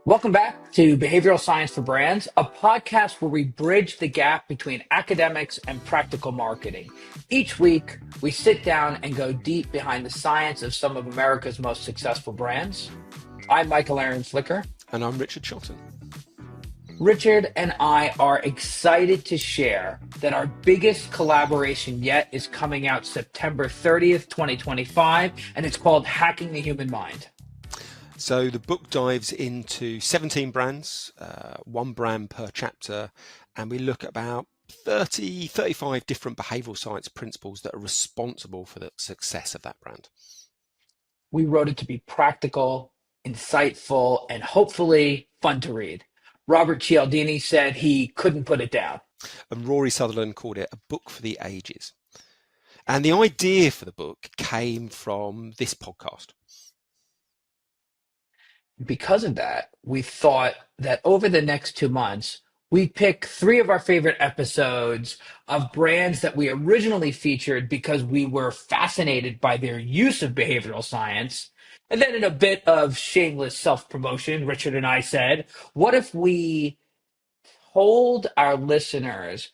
Welcome back to Behavioral Science for Brands, a podcast where we bridge the gap between academics and practical marketing. Each week, we sit down and go deep behind the science of some of America's most successful brands. I'm Michael Aaron Flicker. And I'm Richard Shotton. Richard and I are excited to share that our biggest collaboration yet is coming out September 30th, 2025, and it's called Hacking the Human Mind. So the book dives into 17 brands, one brand per chapter, and we look at about 35 different behavioral science principles that are responsible for the success of that brand. We wrote it to be practical, insightful, and hopefully fun to read. Robert Cialdini said he couldn't put it down. And Rory Sutherland called it a book for the ages. And the idea for the book came from this podcast. Because of that, we thought that over the next 2 months, we'd pick three of our favorite episodes of brands that we originally featured because we were fascinated by their use of behavioral science. And then, in a bit of shameless self promotion, Richard and I said, what if we told our listeners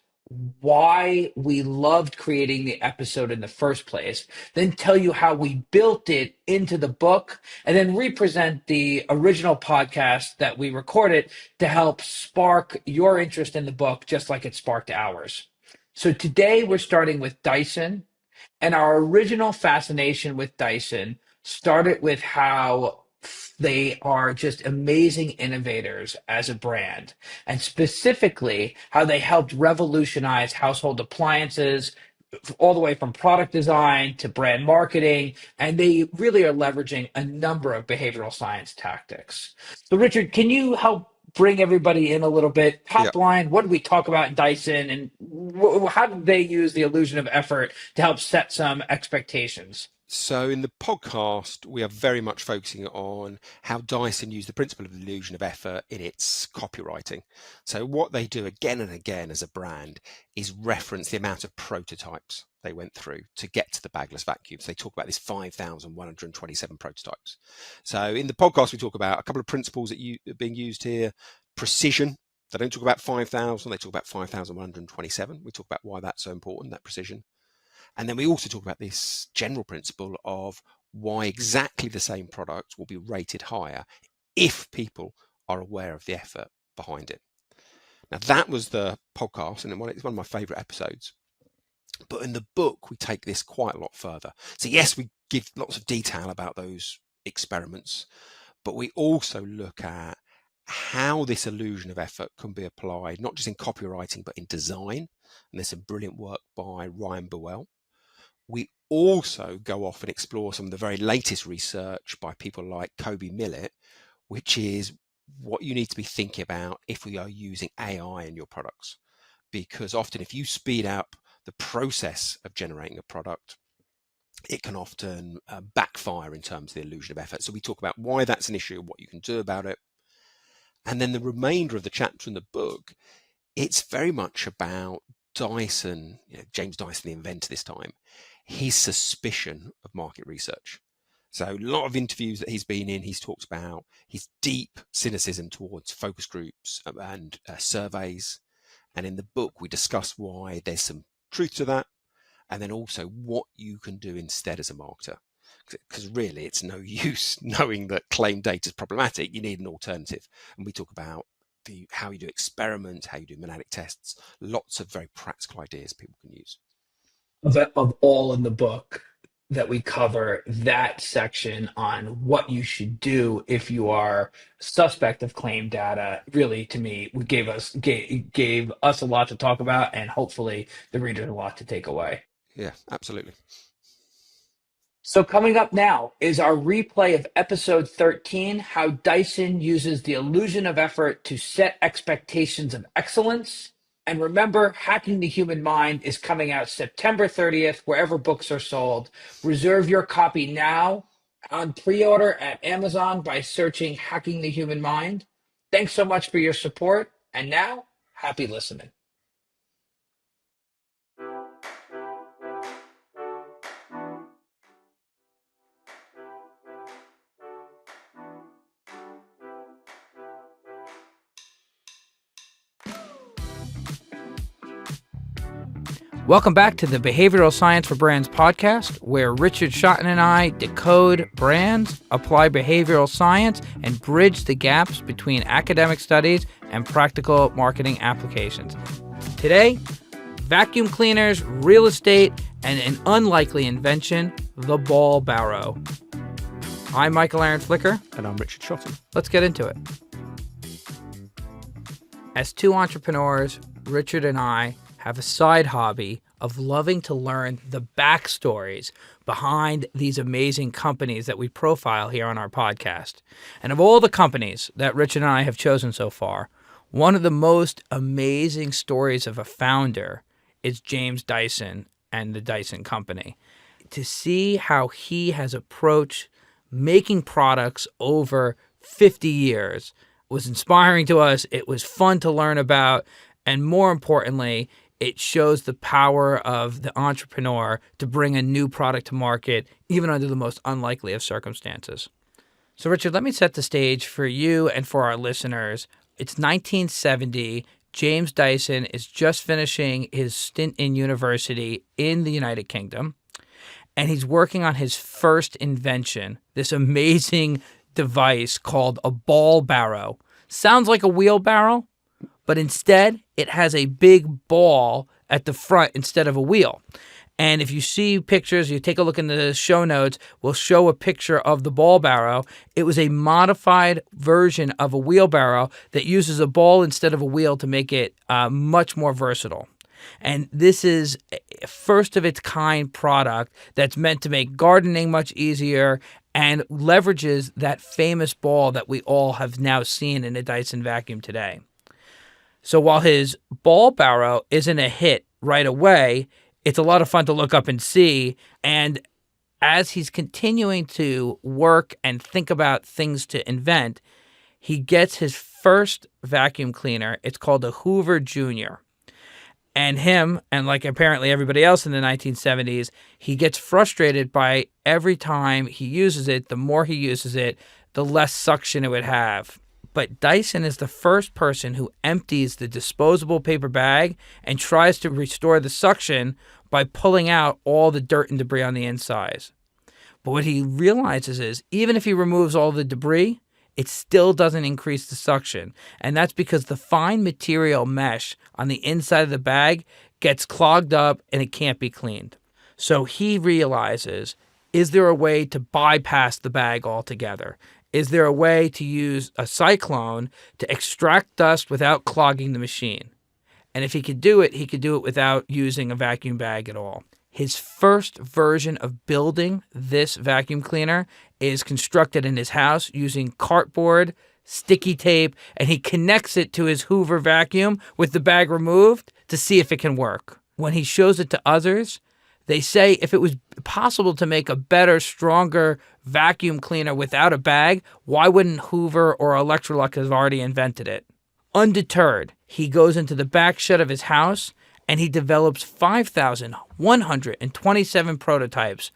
why we loved creating the episode in the first place, then tell you how we built it into the book, and then represent the original podcast that we recorded to help spark your interest in the book, just like it sparked ours. So today we're starting with Dyson, and our original fascination with Dyson started with how they are just amazing innovators as a brand, and specifically how they helped revolutionize household appliances all the way from product design to brand marketing. And they really are leveraging a number of behavioral science tactics. So, Richard, can you help bring everybody in a little bit? Yeah. Top line, what did we talk about in Dyson, and how did they use the illusion of effort to help set some expectations? So in the podcast, we are very much focusing on how Dyson use the principle of illusion of effort in its copywriting. So what they do again and again as a brand is reference the amount of prototypes they went through to get to the bagless vacuums. They talk about this 5,127 prototypes. So in the podcast, we talk about a couple of principles that are being used here. Precision. They don't talk about 5,000, they talk about 5,127. We talk about why that's so important, that precision. And then we also talk about this general principle of why exactly the same product will be rated higher if people are aware of the effort behind it. Now, that was the podcast, and it's one of my favorite episodes. But in the book, we take this quite a lot further. So yes, we give lots of detail about those experiments, but we also look at how this illusion of effort can be applied, not just in copywriting, but in design. And there's some brilliant work by Ryan Buell. We also go off and explore some of the very latest research by people like Kobe Millett, which is what you need to be thinking about if we are using AI in your products. Because often if you speed up the process of generating a product, it can often backfire in terms of the illusion of effort. So we talk about why that's an issue, what you can do about it. And then the remainder of the chapter in the book, it's very much about Dyson, James Dyson, the inventor this time, his suspicion of market research. So a lot of interviews that he's been in, he's talked about his deep cynicism towards focus groups and surveys. And in the book, we discuss why there's some truth to that, and then also what you can do instead as a marketer. Because really, it's no use knowing that claim data is problematic. You need an alternative. And we talk about how you do experiments, how you do monadic tests, lots of very practical ideas people can use. Of all in the book that we cover, that section on what you should do if you are suspect of claim data, really, to me, gave us a lot to talk about, and hopefully the readers a lot to take away. Yeah, absolutely. So coming up now is our replay of episode 13, how Dyson uses the illusion of effort to set expectations of excellence. And remember, Hacking the Human Mind is coming out September 30th, wherever books are sold. Reserve your copy now on pre-order at Amazon by searching Hacking the Human Mind. Thanks so much for your support. And now, happy listening. Welcome back to the Behavioral Science for Brands podcast, where Richard Schotten and I decode brands, apply behavioral science, and bridge the gaps between academic studies and practical marketing applications. Today, vacuum cleaners, real estate, and an unlikely invention, the ball barrow. I'm Michael Aaron Flicker. And I'm Richard Schotten. Let's get into it. As two entrepreneurs, Richard and I have a side hobby of loving to learn the backstories behind these amazing companies that we profile here on our podcast. And of all the companies that Richard and I have chosen so far, one of the most amazing stories of a founder is James Dyson and the Dyson Company. To see how he has approached making products over 50 years was inspiring to us. It was fun to learn about. And more importantly, it shows the power of the entrepreneur to bring a new product to market, even under the most unlikely of circumstances. So, Richard, let me set the stage for you and for our listeners. It's 1970. James Dyson is just finishing his stint in university in the United Kingdom, and he's working on his first invention, this amazing device called a ball barrow. Sounds like a wheelbarrow, but instead it has a big ball at the front instead of a wheel. And if you see pictures, you take a look in the show notes, we'll show a picture of the ball barrow. It was a modified version of a wheelbarrow that uses a ball instead of a wheel to make it much more versatile. And this is a first of its kind product that's meant to make gardening much easier and leverages that famous ball that we all have now seen in a Dyson vacuum today. So while his ball barrow isn't a hit right away, it's a lot of fun to look up and see. And as he's continuing to work and think about things to invent, he gets his first vacuum cleaner. It's called a Hoover Jr. And him, and like apparently everybody else in the 1970s, he gets frustrated by every time he uses it, the more he uses it, the less suction it would have. But Dyson is the first person who empties the disposable paper bag and tries to restore the suction by pulling out all the dirt and debris on the insides. But what he realizes is, even if he removes all the debris, it still doesn't increase the suction. And that's because the fine material mesh on the inside of the bag gets clogged up and it can't be cleaned. So he realizes, is there a way to bypass the bag altogether? Is there a way to use a cyclone to extract dust without clogging the machine? And if he could do it without using a vacuum bag at all. His first version of building this vacuum cleaner is constructed in his house using cardboard, sticky tape, and he connects it to his Hoover vacuum with the bag removed to see if it can work. When he shows it to others, they say if it was possible to make a better, stronger vacuum cleaner without a bag, why wouldn't Hoover or Electrolux have already invented it? Undeterred, he goes into the back shed of his house and he develops 5,127 prototypes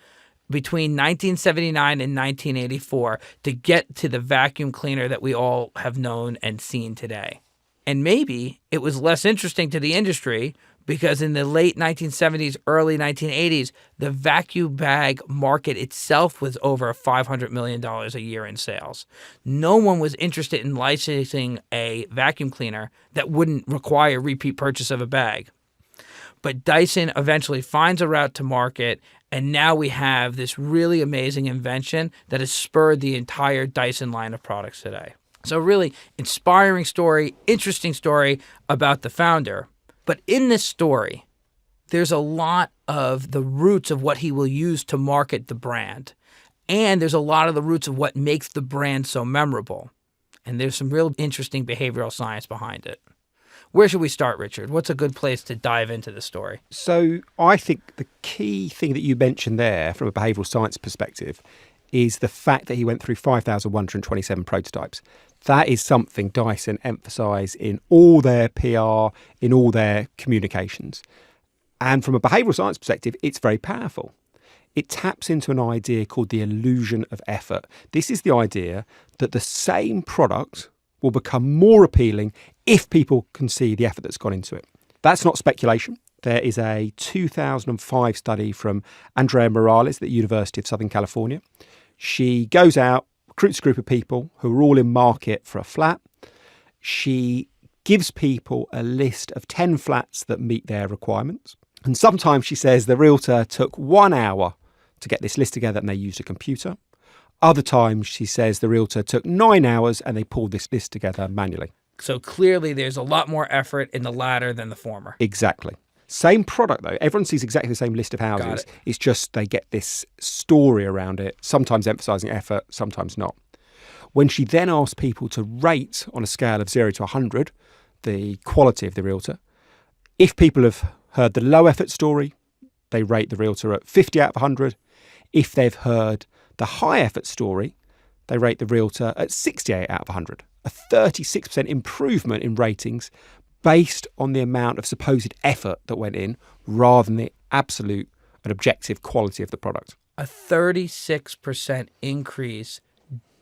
between 1979 and 1984 to get to the vacuum cleaner that we all have known and seen today. And maybe it was less interesting to the industry because in the late 1970s, early 1980s, the vacuum bag market itself was over $500 million a year in sales. No one was interested in licensing a vacuum cleaner that wouldn't require repeat purchase of a bag. But Dyson eventually finds a route to market, and now we have this really amazing invention that has spurred the entire Dyson line of products today. So really inspiring story, interesting story about the founder. But in this story, there's a lot of the roots of what he will use to market the brand. And there's a lot of the roots of what makes the brand so memorable. And there's some real interesting behavioral science behind it. Where should we start, Richard? What's a good place to dive into the story? So I think the key thing that you mentioned there from a behavioural science perspective is the fact that he went through 5,127 prototypes. That is something Dyson emphasise in all their PR, in all their communications. And from a behavioural science perspective, it's very powerful. It taps into an idea called the illusion of effort. This is the idea that the same product will become more appealing if people can see the effort that's gone into it. That's not speculation. There is a 2005 study from Andrea Morales at the University of Southern California. She goes out, recruits a group of people who are all in market for a flat. She gives people a list of 10 flats that meet their requirements. And sometimes she says the realtor took 1 hour to get this list together and they used a computer. Other times she says the realtor took 9 hours and they pulled this list together manually. So clearly there's a lot more effort in the latter than the former. Exactly. Same product though. Everyone sees exactly the same list of houses. It's just they get this story around it, sometimes emphasising effort, sometimes not. When she then asks people to rate on a scale of 0 to 100 the quality of the realtor, if people have heard the low effort story, they rate the realtor at 50 out of 100. If they've heard the high effort story, they rate the realtor at 68 out of 100. A 36% improvement in ratings based on the amount of supposed effort that went in rather than the absolute and objective quality of the product. A 36% increase,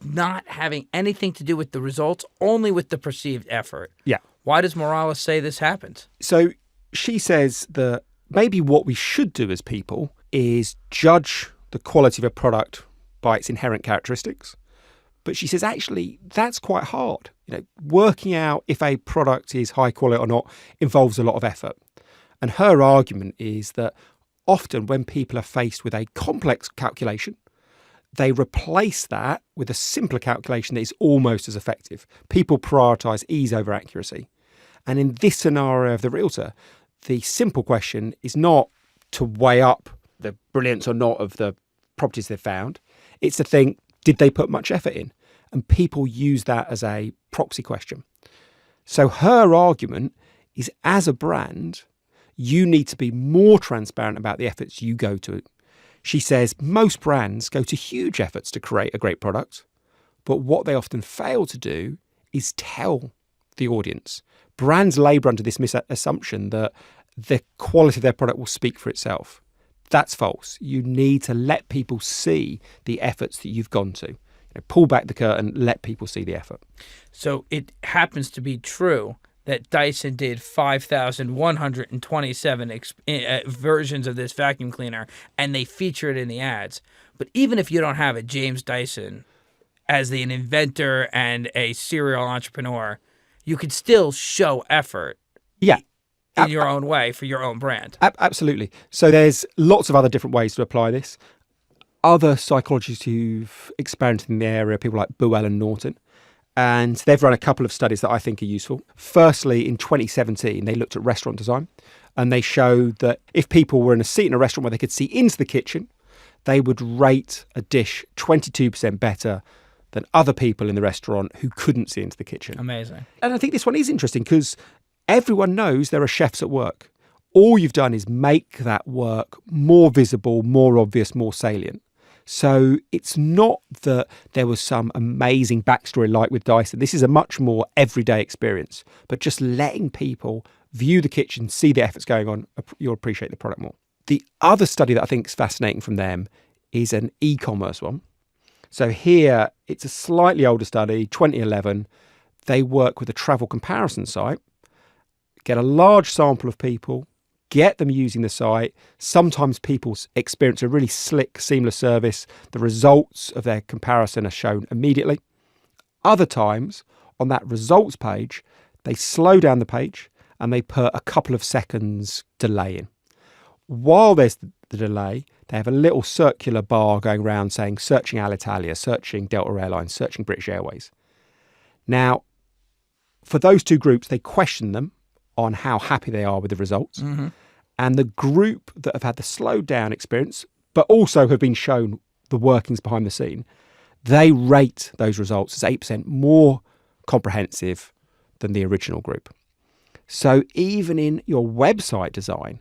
not having anything to do with the results, only with the perceived effort. Yeah. Why does Morales say this happens? So she says that maybe what we should do as people is judge the quality of a product by its inherent characteristics. But she says, actually, that's quite hard. Working out if a product is high quality or not involves a lot of effort. And her argument is that often when people are faced with a complex calculation, they replace that with a simpler calculation that is almost as effective. People prioritise ease over accuracy. And in this scenario of the realtor, the simple question is not to weigh up the brilliance or not of the properties they've found. It's to think, did they put much effort in? And people use that as a proxy question. So her argument is, as a brand, you need to be more transparent about the efforts you go to. She says most brands go to huge efforts to create a great product, but what they often fail to do is tell the audience. Brands labour under this misassumption that the quality of their product will speak for itself. That's false. You need to let people see the efforts that you've gone to. Pull back the curtain, let people see the effort. So it happens to be true that Dyson did 5,127 versions of this vacuum cleaner, and they feature it in the ads. But even if you don't have a James Dyson as an inventor and a serial entrepreneur, you could still show effort. Yeah. In your own way for your own brand. Absolutely. So there's lots of other different ways to apply this. Other psychologists who've experimented in the area, people like Buell and Norton, and they've run a couple of studies that I think are useful. Firstly, in 2017, they looked at restaurant design, and they showed that if people were in a seat in a restaurant where they could see into the kitchen, they would rate a dish 22% better than other people in the restaurant who couldn't see into the kitchen. Amazing. And I think this one is interesting because everyone knows there are chefs at work. All you've done is make that work more visible, more obvious, more salient. So it's not that there was some amazing backstory like with Dyson. This is a much more everyday experience, but just letting people view the kitchen, see the efforts going on, you'll appreciate the product more. The other study that I think is fascinating from them is an e-commerce one. So here, it's a slightly older study, 2011. They work with a travel comparison site, get a large sample of people, get them using the site. Sometimes people experience a really slick, seamless service. The results of their comparison are shown immediately. Other times, on that results page, they slow down the page and they put a couple of seconds delay in. While there's the delay, they have a little circular bar going around saying searching Alitalia, searching Delta Airlines, searching British Airways. Now, for those two groups, they question them on how happy they are with the results. Mm-hmm. And the group that have had the slowed down experience, but also have been shown the workings behind the scene, they rate those results as 8% more comprehensive than the original group. So even in your website design,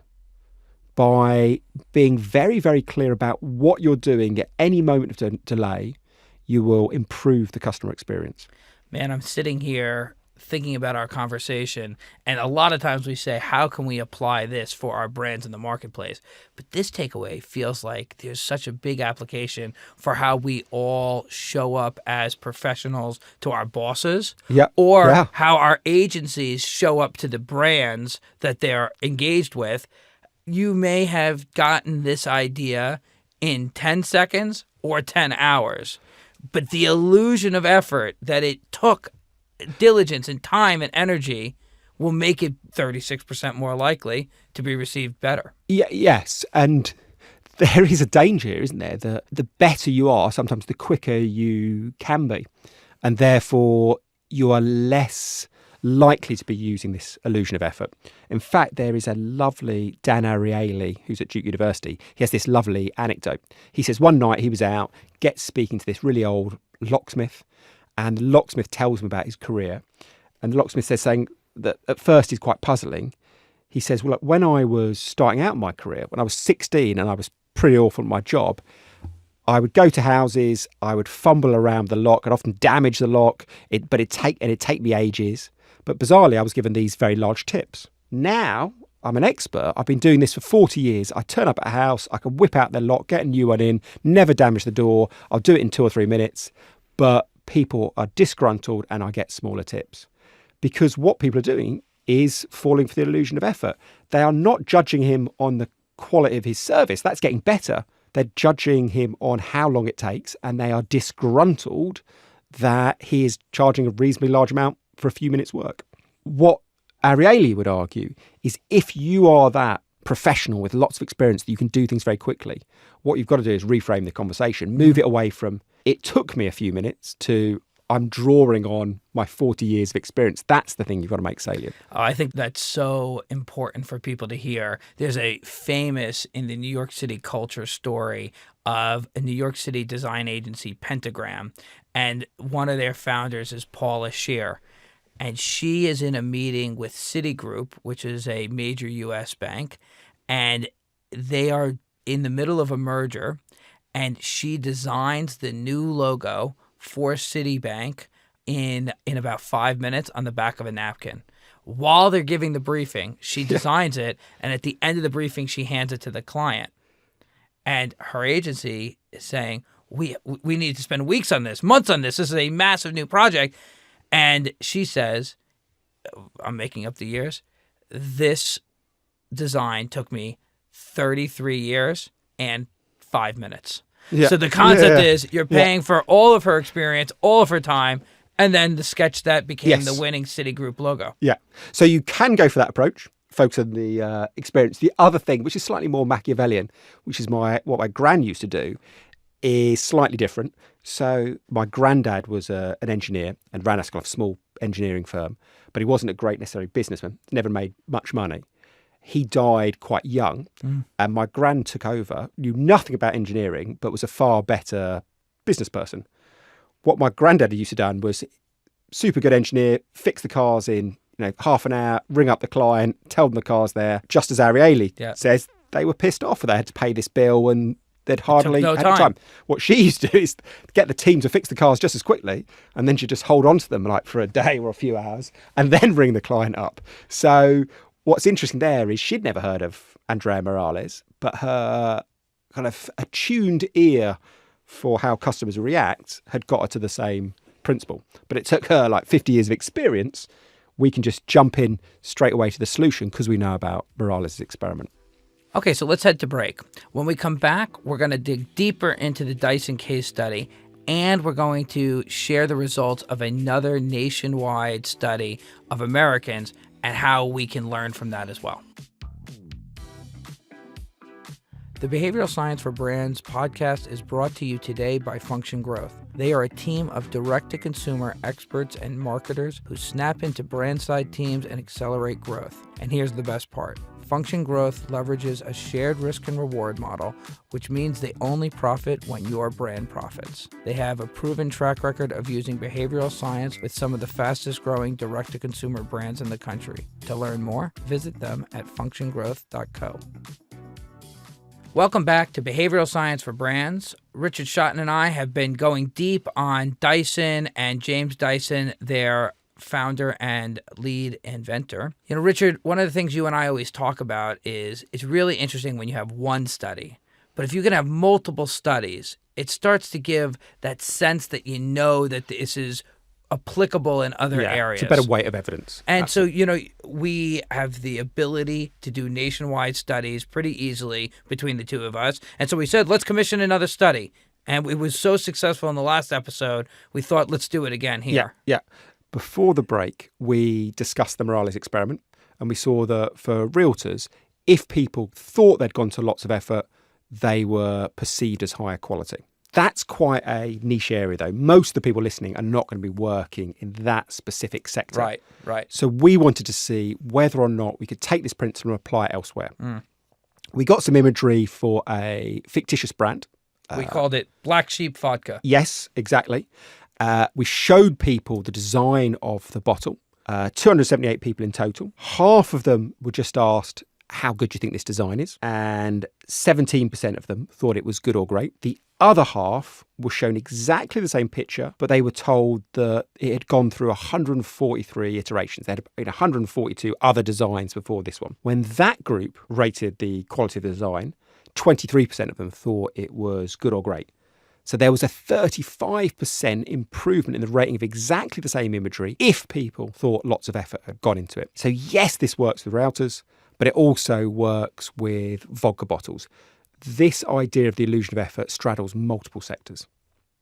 by being very, very clear about what you're doing at any moment of delay, you will improve the customer experience. Man, I'm sitting here thinking about our conversation, and a lot of times we say, how can we apply this for our brands in the marketplace? But this takeaway feels like there's such a big application for how we all show up as professionals to our bosses, or how our agencies show up to the brands that they're engaged with. you may have gotten this idea in 10 seconds or 10 hours, but the illusion of effort that it took, diligence and time and energy, will make it 36% more likely to be received better. Yes, and there is a danger here, isn't there? The better you are, sometimes the quicker you can be. And therefore, you are less likely to be using this illusion of effort. In fact, there is a lovely Dan Ariely, who's at Duke University. He has this lovely anecdote. He says one night he was out, gets speaking to this really old locksmith, and the locksmith tells him about his career. And the locksmith says something that at first is quite puzzling. He says, well, look, when I was starting out in my career, when I was 16 and I was pretty awful at my job, I would go to houses, I would fumble around the lock, I'd often damage the lock, it'd take me ages. But bizarrely, I was given these very large tips. Now, I'm an expert. I've been doing this for 40 years. I turn up at a house, I can whip out the lock, get a new one in, never damage the door. I'll do it in 2 or 3 minutes. But people are disgruntled and I get smaller tips. Because what people are doing is falling for the illusion of effort. They are not judging him on the quality of his service. That's getting better. They're judging him on how long it takes, and they are disgruntled that he is charging a reasonably large amount for a few minutes' work. What Ariely would argue is if you are that professional with lots of experience that you can do things very quickly, what you've got to do is reframe the conversation, move it away from, it took me a few minutes, to I'm drawing on my 40 years of experience. That's the thing you've got to make salient. I think that's so important for people to hear. There's a famous, in the New York City culture, story of a New York City design agency, Pentagram, and one of their founders is Paula Scheer. And she is in a meeting with Citigroup, which is a major U.S. bank, and they are in the middle of a merger, and she designs the new logo for Citibank in about 5 minutes on the back of a napkin. While they're giving the briefing, she designs it, and at the end of the briefing, she hands it to the client. And her agency is saying, we need to spend weeks on this, months on this. This is a massive new project. And she says, I'm making up the years, this design took me 33 years and 5 minutes. Yeah. So the concept is you're paying for all of her experience, all of her time, and then the sketch that became the winning Citigroup logo. Yeah. So you can go for that approach, focus on the experience. The other thing, which is slightly more Machiavellian, which is what my gran used to do, is slightly different. So my granddad was an engineer and ran a kind of small engineering firm, but he wasn't a great necessarily businessman, never made much money. He died quite young, and my gran took over, knew nothing about engineering, but was a far better business person. What my granddad used to do was super good engineer, fix the cars in half an hour, ring up the client, tell them the car's there. Just as Ariely says, they were pissed off that they had to pay this bill and they'd hardly had time. What she used to do is get the team to fix the cars just as quickly, and then she'd just hold on to them like for a day or a few hours and then ring the client up. So what's interesting there is she'd never heard of Andrea Morales, but her kind of attuned ear for how customers react had got her to the same principle. But it took her like 50 years of experience. We can just jump in straight away to the solution because we know about Morales' experiment. Okay, so let's head to break. When we come back, we're going to dig deeper into the Dyson case study, and we're going to share the results of another nationwide study of Americans and how we can learn from that as well. The Behavioral Science for Brands podcast is brought to you today by Function Growth. They are a team of direct-to-consumer experts and marketers who snap into brand-side teams and accelerate growth. And here's the best part. Function Growth leverages a shared risk and reward model, which means they only profit when your brand profits. They have a proven track record of using behavioral science with some of the fastest-growing direct-to-consumer brands in the country. To learn more, visit them at functiongrowth.co. Welcome back to Behavioral Science for Brands. Richard Schotten and I have been going deep on Dyson and James Dyson, their founder and lead inventor. Richard, one of the things you and I always talk about is it's really interesting when you have one study. But if you can have multiple studies, it starts to give that sense that that this is applicable in other areas. It's a better weight of evidence. And so, we have the ability to do nationwide studies pretty easily between the two of us. And so we said, let's commission another study. And it was so successful in the last episode, we thought, let's do it again here. Yeah. Before the break, we discussed the Morales experiment, and we saw that for realtors, if people thought they'd gone to lots of effort, they were perceived as higher quality. That's quite a niche area, though. Most of the people listening are not going to be working in that specific sector. Right. So we wanted to see whether or not we could take this principle and apply it elsewhere. We got some imagery for a fictitious brand. We called it Black Sheep Vodka. Yes, exactly. We showed people the design of the bottle. 278 people in total. Half of them were just asked, how good do you think this design is? And 17% of them thought it was good or great. The other half were shown exactly the same picture, but they were told that it had gone through 143 iterations. There had been 142 other designs before this one. When that group rated the quality of the design, 23% of them thought it was good or great. So there was a 35% improvement in the rating of exactly the same imagery if people thought lots of effort had gone into it. So yes, this works with routers, but it also works with vodka bottles. This idea of the illusion of effort straddles multiple sectors.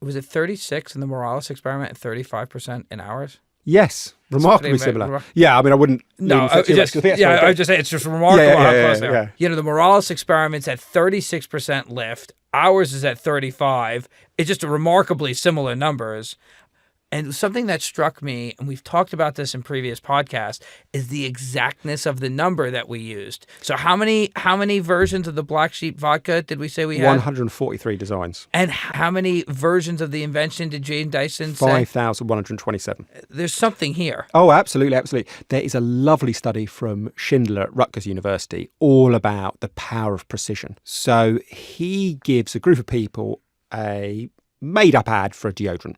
Was it 36 in the Morales experiment and 35% in ours? Yes, remarkably similar. Yeah, I mean, I wouldn't... No, I would just say it's just remarkable how close they are. The Morales experiment's at 36% lift. Ours is at 35. It's just remarkably similar numbers. And something that struck me, and we've talked about this in previous podcasts, is the exactness of the number that we used. So how many versions of the Black Sheep Vodka did we say we had? 143 designs. And how many versions of the invention did James Dyson say? 5,127. There's something here. Oh, absolutely. There is a lovely study from Schindler at Rutgers University all about the power of precision. So he gives a group of people a made-up ad for a deodorant.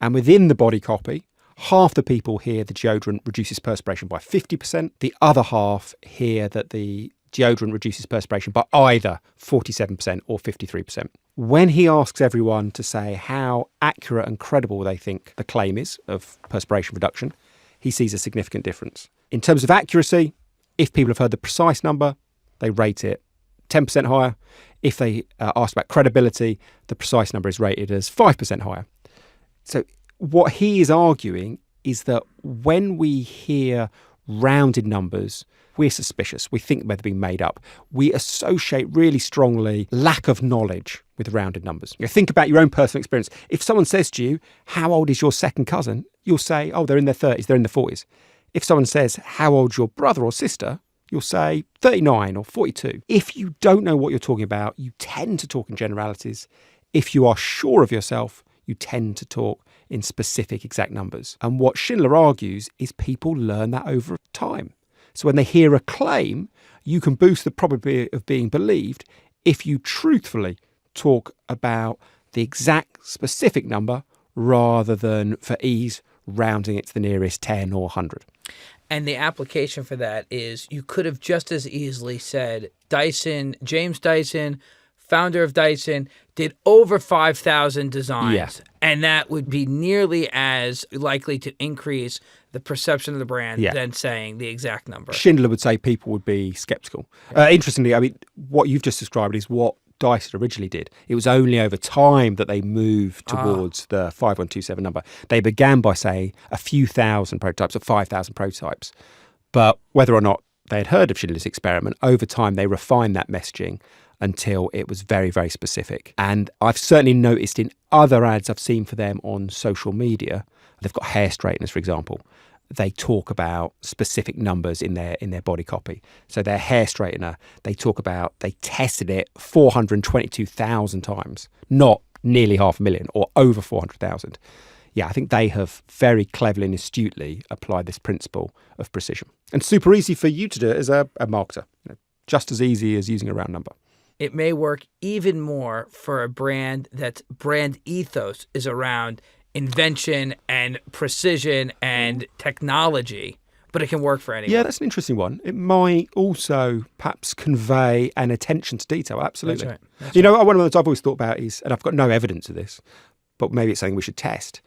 And within the body copy, half the people hear the deodorant reduces perspiration by 50%. The other half hear that the deodorant reduces perspiration by either 47% or 53%. When he asks everyone to say how accurate and credible they think the claim is of perspiration reduction, he sees a significant difference. In terms of accuracy, if people have heard the precise number, they rate it 10% higher. If they ask about credibility, the precise number is rated as 5% higher. So what he is arguing is that when we hear rounded numbers, we're suspicious. We think they're being made up. We associate really strongly lack of knowledge with rounded numbers. Think about your own personal experience. If someone says to you, how old is your second cousin? You'll say, oh, they're in their 30s, they're in their 40s. If someone says, how old's your brother or sister? You'll say 39 or 42. If you don't know what you're talking about, you tend to talk in generalities. If you are sure of yourself, you tend to talk in specific exact numbers. And what Schindler argues is people learn that over time. So when they hear a claim, you can boost the probability of being believed if you truthfully talk about the exact specific number rather than, for ease, rounding it to the nearest 10 or 100. And the application for that is you could have just as easily said Dyson, James Dyson, founder of Dyson, did over 5,000 designs. Yeah. And that would be nearly as likely to increase the perception of the brand than saying the exact number. Schindler would say people would be skeptical. Interestingly, I mean, what you've just described is what Dyson originally did. It was only over time that they moved towards the 5127 number. They began by saying a few thousand prototypes or 5,000 prototypes. But whether or not they had heard of Schindler's experiment, over time they refined that messaging until it was very, very specific. And I've certainly noticed in other ads I've seen for them on social media, they've got hair straighteners, for example. They talk about specific numbers in their body copy. So their hair straightener, they talk about they tested it 422,000 times, not nearly 500,000 or over 400,000. Yeah, I think they have very cleverly and astutely applied this principle of precision. And super easy for you to do it as a marketer. Just as easy as using a round number. It may work even more for a brand that's brand ethos is around invention and precision and technology, but it can work for anyone. Yeah, that's an interesting one. It might also perhaps convey an attention to detail. Absolutely. That's right. One of the things I've always thought about is, and I've got no evidence of this, but maybe it's something we should test.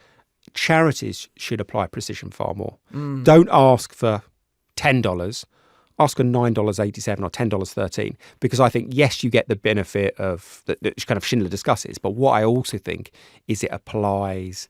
charities should apply precision far more. Don't ask for $10. Ask for $9.87 or $10.13, because I think, yes, you get the benefit of that kind of Schindler discusses, but what I also think is it implies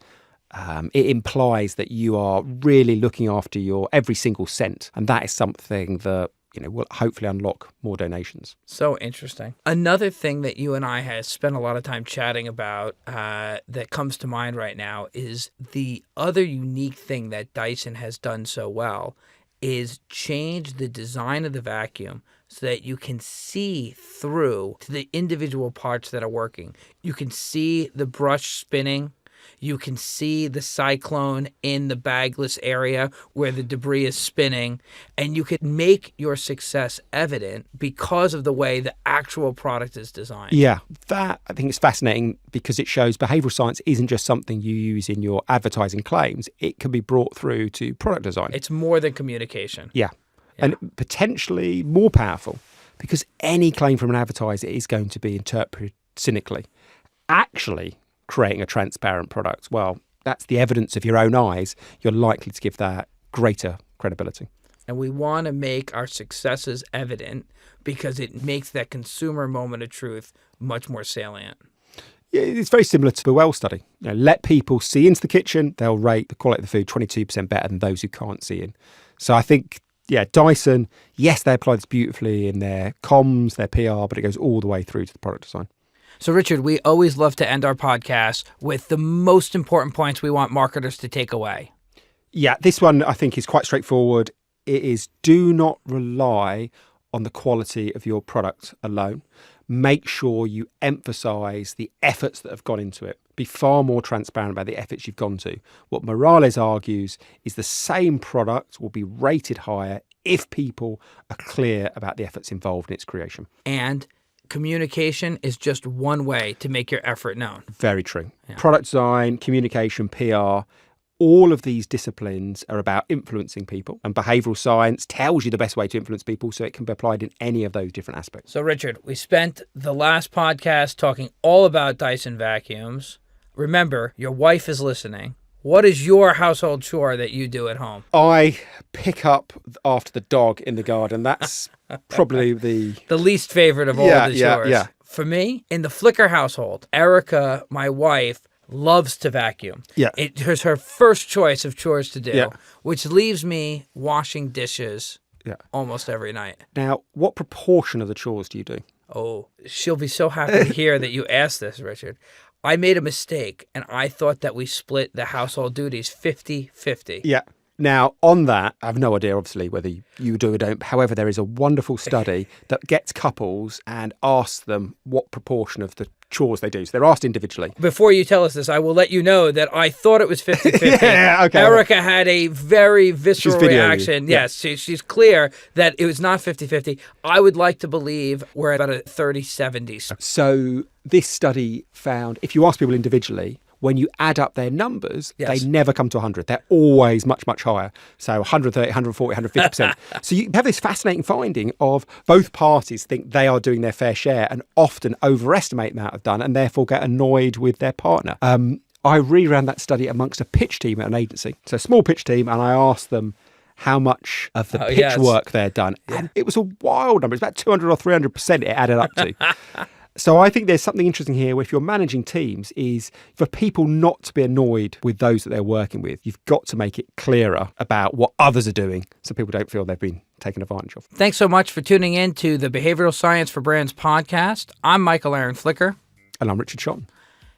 that you are really looking after your every single cent, and that is something that will hopefully unlock more donations. So interesting. Another thing that you and I have spent a lot of time chatting about that comes to mind right now is the other unique thing that Dyson has done so well is change the design of the vacuum so that you can see through to the individual parts that are working. You can see the brush spinning. You can see the cyclone in the bagless area where the debris is spinning, and you can make your success evident because of the way the actual product is designed. Yeah, that I think is fascinating because it shows behavioural science isn't just something you use in your advertising claims. It can be brought through to product design. It's more than communication. Yeah, and potentially more powerful because any claim from an advertiser is going to be interpreted cynically. Actually creating a transparent product, well, that's the evidence of your own eyes. You're likely to give that greater credibility. And we want to make our successes evident because it makes that consumer moment of truth much more salient. Yeah, it's very similar to the Well study. Let people see into the kitchen, they'll rate the quality of the food 22% better than those who can't see in. So I think, Dyson, yes, they apply this beautifully in their comms, their PR, but it goes all the way through to the product design. So, Richard, we always love to end our podcast with the most important points we want marketers to take away. Yeah, this one I think is quite straightforward. It is do not rely on the quality of your product alone. Make sure you emphasize the efforts that have gone into it. Be far more transparent about the efforts you've gone to. What Morales argues is the same product will be rated higher if people are clear about the efforts involved in its creation. And communication is just one way to make your effort known. Very true. Yeah. Product design, communication, PR, all of these disciplines are about influencing people, and behavioural science tells you the best way to influence people, so it can be applied in any of those different aspects. So, Richard, we spent the last podcast talking all about Dyson vacuums. Remember, your wife is listening. What is your household chore that you do at home? I pick up after the dog in the garden. That's probably the least favorite of all the chores. Yeah. For me, in the Flickr household, Erica, my wife, loves to vacuum. Yeah. It was her first choice of chores to do, which leaves me washing dishes almost every night. Now, what proportion of the chores do you do? Oh, she'll be so happy to hear that you asked this, Richard. I made a mistake, and I thought that we split the household duties 50-50. Yeah. Now, on that, I have no idea, obviously, whether you do or don't. However, there is a wonderful study that gets couples and asks them what proportion of the chores they do. So they're asked individually. Before you tell us this, I will let you know that I thought it was 50-50. Yeah, okay. Erica had a very visceral reaction. Yeah. Yes, she's clear that it was not 50-50. I would like to believe we're about a 30-70. So this study found if you ask people individually, when you add up their numbers, they never come to 100. They're always much, much higher. So 130, 140, 150%. So you have this fascinating finding of both parties think they are doing their fair share and often overestimate the amount of done and therefore get annoyed with their partner. I reran that study amongst a pitch team at an agency. So a small pitch team, and I asked them how much of the pitch work they'd done. Yeah. And it was a wild number. It's about 200 or 300% it added up to. So I think there's something interesting here where if you're managing teams is for people not to be annoyed with those that they're working with, you've got to make it clearer about what others are doing so people don't feel they've been taken advantage of. Thanks so much for tuning in to the Behavioral Science for Brands podcast. I'm Michael Aaron Flicker. And I'm Richard Shotton.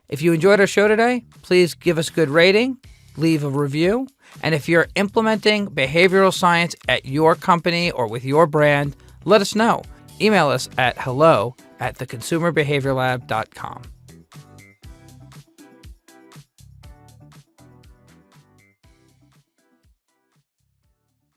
If you enjoyed our show today, please give us a good rating, leave a review. And if you're implementing behavioral science at your company or with your brand, let us know. Email us at hello@theconsumerbehaviorlab.com.